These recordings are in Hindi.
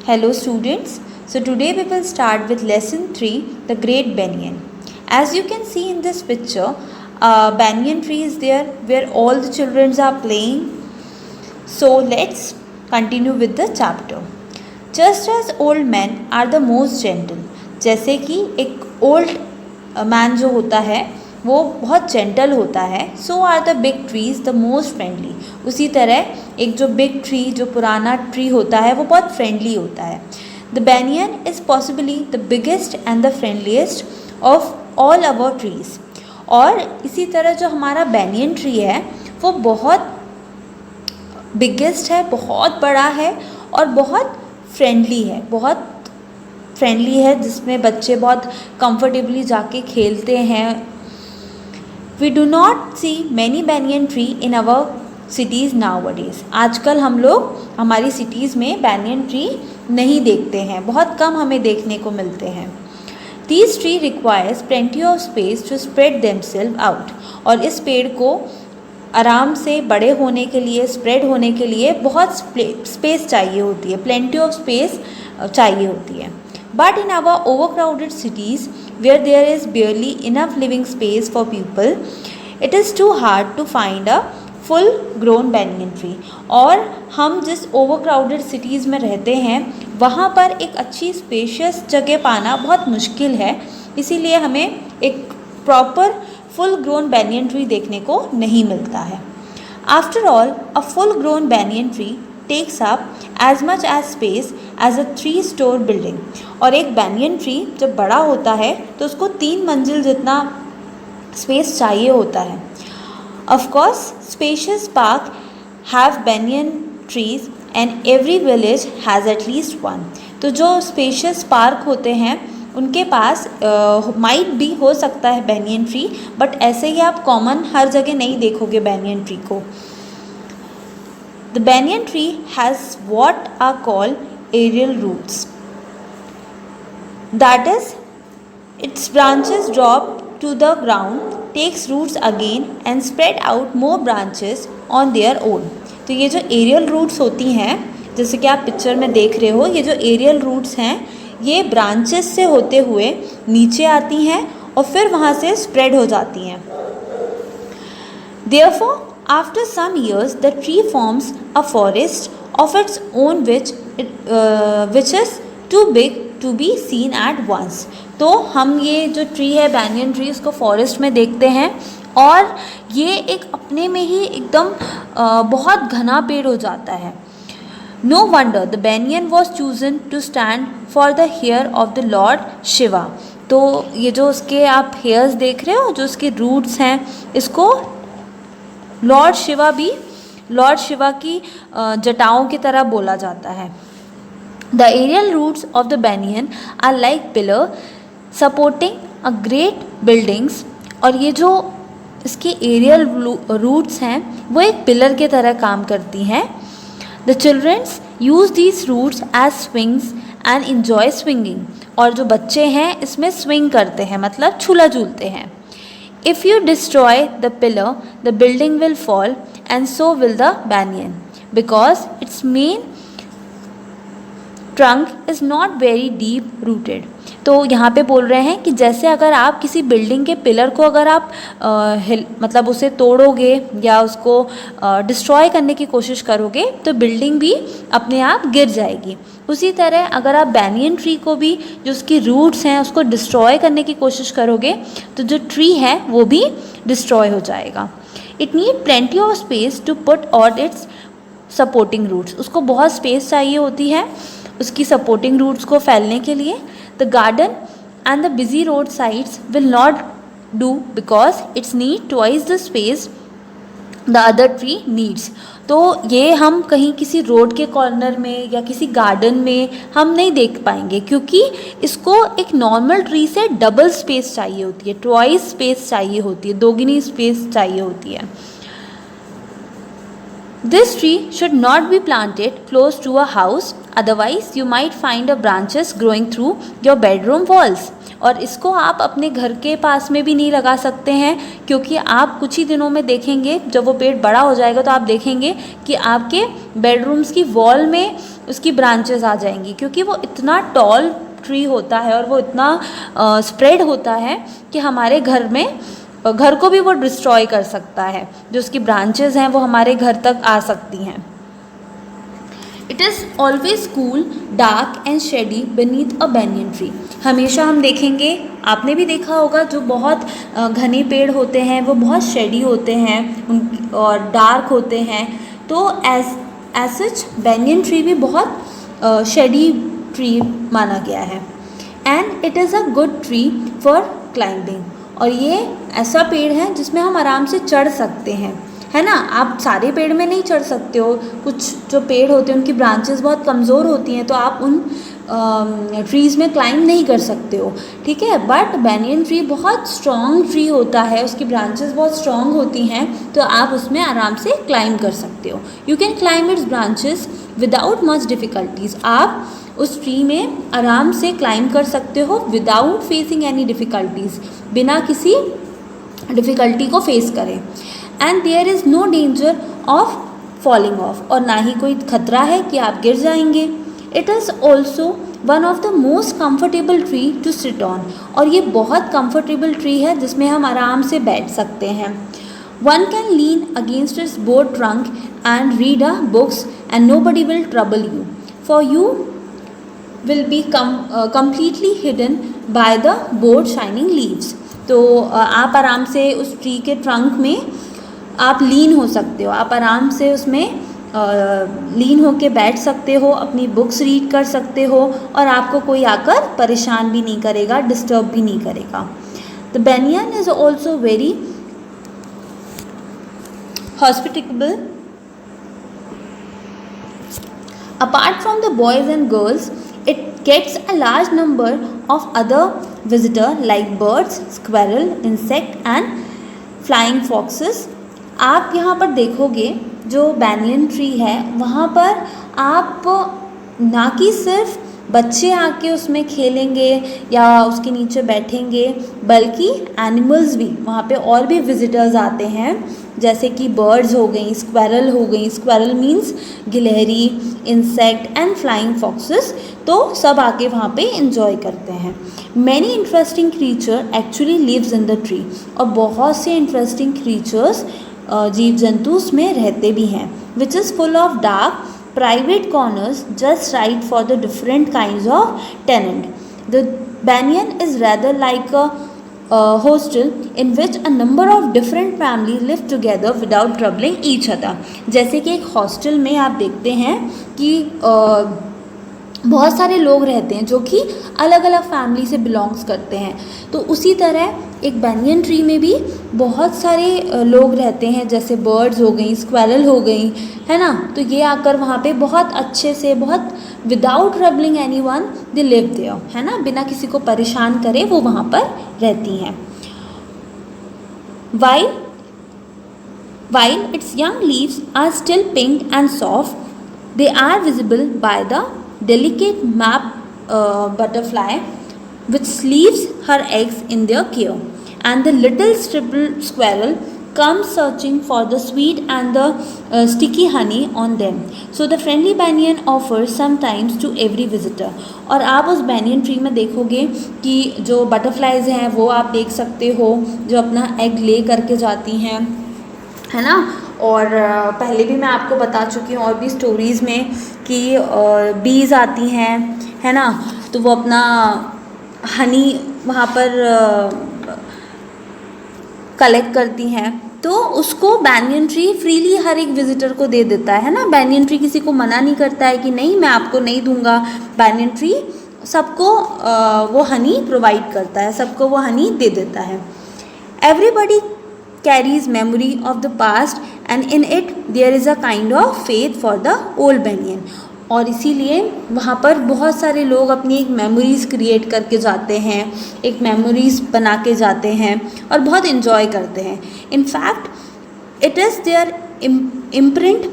Hello students. So today we will start with lesson 3, the great banyan. As you can see in this picture, a banyan tree is there where all the children are playing. So let's continue with the chapter. Just as old men are the most gentle, जैसे कि एक old man जो होता है वो बहुत जेंटल होता है, so are the big trees the most friendly. उसी तरह एक जो बिग ट्री, जो पुराना ट्री होता है, वो बहुत फ्रेंडली होता है. The banyan is possibly the biggest and the फ्रेंडलीस्ट of all our trees. और इसी तरह जो हमारा बैनियन ट्री है वो बहुत बिगेस्ट है, बहुत बड़ा है और बहुत फ्रेंडली है, जिसमें बच्चे बहुत कंफर्टेबली जाके खेलते हैं. We do not see many banyan tree in our cities nowadays. आजकल हम लोग हमारी सिटीज़ में banyan tree नहीं देखते हैं, बहुत कम हमें देखने को मिलते हैं. These tree requires plenty of space to spread themselves out. और इस पेड़ को आराम से बड़े होने के लिए, स्प्रेड होने के लिए बहुत स्पेस चाहिए होती है, plenty of space चाहिए होती है. But in our overcrowded cities, where there is barely enough living space for people, it is too hard to find a full grown banyan tree. और हम जिस overcrowded cities में रहते हैं वहाँ पर एक अच्छी स्पेशियस जगह पाना बहुत मुश्किल है, इसीलिए हमें एक proper full grown banyan tree देखने को नहीं मिलता है. After all, a full grown banyan tree takes up as much as space as a 3-story building. और एक banyan tree जब बड़ा होता है तो उसको 3 मंजिल जितना स्पेस चाहिए होता है. Of course, spacious park have banyan trees and every village has at least one. तो जो spacious park होते हैं उनके पास माइट भी हो सकता है banyan tree, बट ऐसे ही आप कॉमन हर जगह नहीं देखोगे banyan tree को. The banyan tree has what are called aerial roots. That is, its branches drop to the ground, takes roots again and spread out more branches on their own. तो ये जो aerial roots होती हैं, जैसे कि आप पिक्चर में देख रहे हो, ये जो aerial roots हैं ये branches से होते हुए नीचे आती हैं और फिर वहाँ से spread हो जाती हैं. Therefore, after some years, the tree forms a forest of its own, which is too big to be seen at once. तो हम ये जो ट्री है banyan tree, इसको फॉरेस्ट में देखते हैं और ये एक अपने में ही एकदम बहुत घना पेड़ हो जाता है. No wonder the banyan was chosen to stand for the hair of the Lord Shiva. तो ये जो उसके आप hairs देख रहे हो, जो उसके roots हैं, इसको लॉर्ड शिवा की जटाओं की तरह बोला जाता है. The aerial roots of the banyan are like pillar supporting a great buildings. और ये जो इसके एरियल रूट्स हैं वो एक पिलर की तरह काम करती हैं. The childrens use these roots as swings and enjoy swinging. और जो बच्चे हैं इसमें स्विंग करते हैं, मतलब झूला झूलते हैं. If you destroy the pillar, the building will fall, and so will the banyan, because its main trunk is not very deep rooted. तो यहाँ पे बोल रहे हैं कि जैसे अगर आप किसी बिल्डिंग के पिलर को अगर आप मतलब उसे तोड़ोगे या उसको डिस्ट्रॉय करने की कोशिश करोगे तो बिल्डिंग भी अपने आप गिर जाएगी. उसी तरह अगर आप banyan ट्री को भी, जो उसकी रूट्स हैं, उसको डिस्ट्रॉय करने की कोशिश करोगे तो जो ट्री है वो भी डिस्ट्रॉय हो जाएगा. It need plenty of space to put on its supporting roots. उसको बहुत स्पेस चाहिए होती है उसकी सपोर्टिंग रूट्स को फैलने के लिए. The garden and the busy road sides will not do because it's need twice the space the other tree needs. तो ये हम कहीं किसी रोड के कॉर्नर में या किसी गार्डन में हम नहीं देख पाएंगे, क्योंकि इसको एक नॉर्मल ट्री से डबल स्पेस चाहिए होती है, ट्वाइस स्पेस चाहिए होती है, दोगुनी स्पेस चाहिए होती है. This tree should not be planted close to a house, otherwise you might find a branches growing through your bedroom walls. और इसको आप अपने घर के पास में भी नहीं लगा सकते हैं, क्योंकि आप कुछ ही दिनों में देखेंगे जब वो पेड़ बड़ा हो जाएगा तो आप देखेंगे कि आपके बेडरूम्स की वॉल में उसकी ब्रांचेस आ जाएंगी, क्योंकि वो इतना टॉल ट्री होता है और वो इतना स्प्रेड होता है कि हमारे घर को भी वो डिस्ट्रॉय कर सकता है। जो उसकी ब्रांचेस हैं वो हमारे घर तक आ सकती हैं। It is always cool, dark and shady beneath a banyan tree. हमेशा हम देखेंगे, आपने भी देखा होगा, जो बहुत घने पेड़ होते हैं वो बहुत शेडी होते हैं और डार्क होते हैं। तो एज सच बैनियन ट्री भी बहुत शेडी ट्री माना गया है। And it is a good tree for climbing. और ये ऐसा पेड़ है जिसमें हम आराम से चढ़ सकते हैं, है ना। आप सारे पेड़ में नहीं चढ़ सकते हो, कुछ जो पेड़ होते हैं उनकी ब्रांचेस बहुत कमज़ोर होती हैं, तो आप उन ट्रीज़ में क्लाइंब नहीं कर सकते हो, ठीक है। बट बैनियन ट्री बहुत स्ट्रॉन्ग ट्री होता है, उसकी ब्रांचेस बहुत स्ट्रॉन्ग होती हैं, तो आप उसमें आराम से क्लाइंब कर सकते हो। You can climb it's branches without much difficulties. आप उस ट्री में आराम से क्लाइंब कर सकते हो विदाउट फेसिंग एनी डिफ़िकल्टीज़, बिना किसी डिफ़िकल्टी को फेस करें। And there is no danger of falling off, और ना ही कोई खतरा है कि आप गिर जाएंगे। It is also one of the most comfortable tree to sit on. और ये बहुत कम्फर्टेबल ट्री है जिसमें हम आराम से बैठ सकते हैं। One can lean against its board trunk and read a books and nobody will trouble you, for you will be completely hidden by the board shining leaves। तो आप आराम से उस ट्री के ट्रंक में आप लीन हो सकते हो, आप आराम से उसमें लीन होके बैठ सकते हो, अपनी बुक्स रीड कर सकते हो, और आपको कोई आकर परेशान भी नहीं करेगा, डिस्टर्ब भी नहीं करेगा। The banyan is also very hospitable। Apart from the boys and girls, it gets a large number of other visitors like birds, squirrel, insect and flying foxes। आप यहाँ पर देखोगे जो बैनियन ट्री है वहाँ पर आप ना कि सिर्फ बच्चे आके उसमें खेलेंगे या उसके नीचे बैठेंगे, बल्कि एनिमल्स भी वहाँ पे और भी विजिटर्स आते हैं, जैसे कि बर्ड्स हो गई, स्क्वायरल हो गई, स्क्वायरल मीन्स गिलहरी, इंसेक्ट एंड फ्लाइंग फॉक्सेस, तो सब आके वहाँ पे इंजॉय करते हैं। Many interesting creature actually lives in the tree. और बहुत से इंटरेस्टिंग क्रीचर्स जीव जंतु उसमें रहते भी हैं। Which is full of dark private corners just right for the different kinds of tenant। The banyan is rather like a hostel in which a number of different families live together without troubling each other। जैसे कि एक हॉस्टल में आप देखते हैं कि बहुत सारे लोग रहते हैं जो कि अलग अलग फैमिली से बिलोंग्स करते हैं, तो उसी तरह एक बैनियन ट्री में भी बहुत सारे लोग रहते हैं, जैसे बर्ड्स हो गई, स्क्वायरल हो गई, है ना। तो ये आकर वहाँ पे बहुत अच्छे से, बहुत without troubling anyone they live there, है ना, बिना किसी को परेशान करे वो वहाँ पर रहती हैं। While its young leaves are still pink and soft, they are visible by the delicate map butterfly which leaves her eggs in their care, and the little squirrel comes searching for the sweet and the sticky honey on them, so the friendly banyan offers sometimes to every visitor। और आप उस बैनियन ट्री में देखोगे कि जो बटरफ्लाइज हैं वो आप देख सकते हो, जो अपना एग ले करके जाती हैं, है ना। और पहले भी मैं आपको बता चुकी हूँ और भी स्टोरीज़ में कि बीज आती हैं, है ना, तो वो अपना हनी वहाँ पर कलेक्ट करती हैं, तो उसको बैनियन ट्री फ्रीली हर एक विजिटर को दे देता है ना। बैनियन ट्री किसी को मना नहीं करता है कि नहीं मैं आपको नहीं दूंगा। बैनियन ट्री सबको वो हनी प्रोवाइड करता है, सबको वो हनी दे देता है। Everybody carries memory of the past and in it there is a kind of faith for the old banyan। और इसीलिए वहाँ पर बहुत सारे लोग अपनी एक मेमोरीज़ क्रिएट करके जाते हैं, एक मेमोरीज़ बना के जाते हैं और बहुत इन्जॉय करते हैं। In fact it is their imprint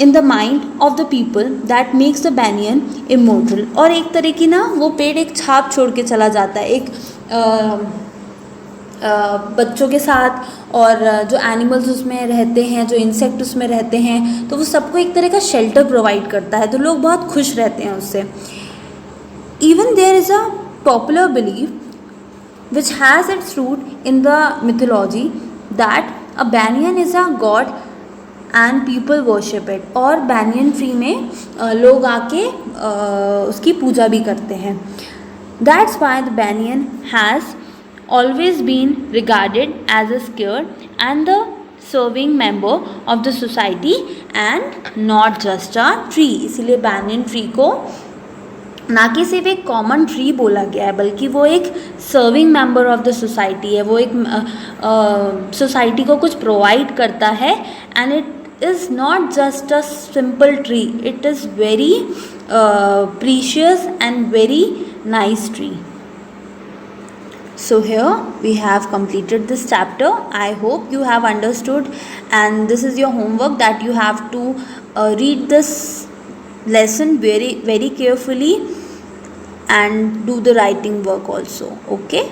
in the mind of the people that makes the banyan immortal. और एक तरह की ना वो पेड़ एक छाप छोड़ के चला जाता है, एक बच्चों के साथ और जो एनिमल्स उसमें रहते हैं, जो इंसेक्ट उसमें रहते हैं, तो वो सबको एक तरह का शेल्टर प्रोवाइड करता है, तो लोग बहुत खुश रहते हैं उससे। Even there is a popular belief which has its root in the mythology that a banyan is a god and people worship it। और banyan tree में लोग आके उसकी पूजा भी करते हैं। That's why the banyan has always been regarded as a scared and the serving member of the society and not just a tree। इसीलिए banyan tree को ना कि सिर्फ एक कॉमन ट्री बोला गया है, बल्कि वो एक serving member of the society है। वो एक सोसाइटी को कुछ प्रोवाइड करता है and it is not just a simple tree, it is very precious and very nice tree. So here we have completed this chapter. I hope you have understood, and this is your homework that you have to read this lesson very carefully and do the writing work also. Okay.